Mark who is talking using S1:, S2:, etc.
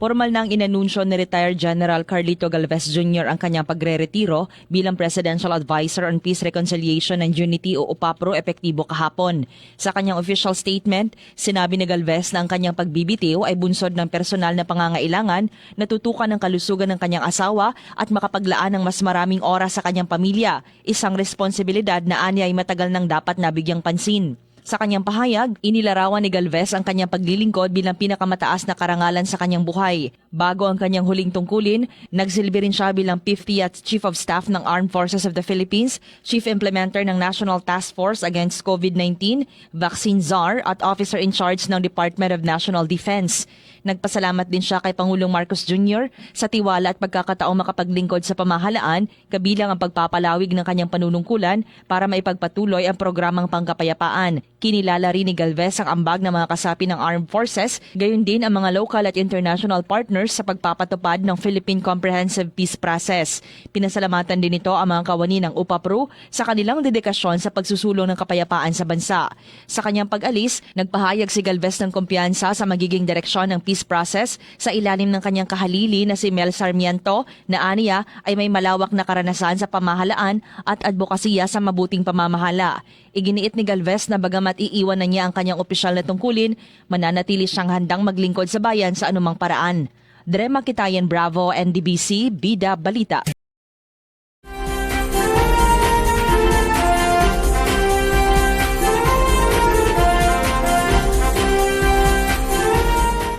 S1: Formal na ang inanunsyo ni retired General Carlito Galvez Jr. ang kanyang pagre-retiro bilang Presidential Advisor on Peace, Reconciliation and Unity o UPAPRO epektibo kahapon. Sa kanyang official statement, sinabi ni Galvez na ang kanyang pagbibitiw ay bunsod ng personal na pangangailangan na tutukan ng kalusugan ng kanyang asawa at makapaglaan ng mas maraming oras sa kanyang pamilya, isang responsibilidad na anya ay matagal nang dapat nabigyang pansin. Sa kanyang pahayag, inilarawan ni Galvez ang kanyang paglilingkod bilang pinakamataas na karangalan sa kanyang buhay. Bago ang kanyang huling tungkulin, nagsilbi rin siya bilang 50th Chief of Staff ng Armed Forces of the Philippines, Chief Implementer ng National Task Force Against COVID-19, Vaccine Czar at Officer in Charge ng Department of National Defense. Nagpasalamat din siya kay Pangulong Marcos Jr. sa tiwala at pagkakataong makapaglingkod sa pamahalaan, kabilang ang pagpapalawig ng kanyang panunungkulan para maipagpatuloy ang programang pangkapayapaan. Kinilala rin ni Galvez ang ambag ng mga kasapi ng Armed Forces, gayon din ang mga local at international partners sa pagpapatupad ng Philippine Comprehensive Peace Process. Pinasalamatan din ito ang mga kawani ng UPAPRO sa kanilang dedikasyon sa pagsusulong ng kapayapaan sa bansa. Sa kanyang pag-alis, nagpahayag si Galvez ng kumpiyansa sa magiging direksyon ng peace process sa ilalim ng kanyang kahalili na si Mel Sarmiento na aniya ay may malawak na karanasan sa pamahalaan at advokasya sa mabuting pamamahala. Iginiit ni Galvez na bagamat iiwan na niya ang kanyang opisyal na tungkulin, mananatili siyang handang maglingkod sa bayan sa anumang paraan. Drema Kitayan Bravo, NDBC, Bida Balita.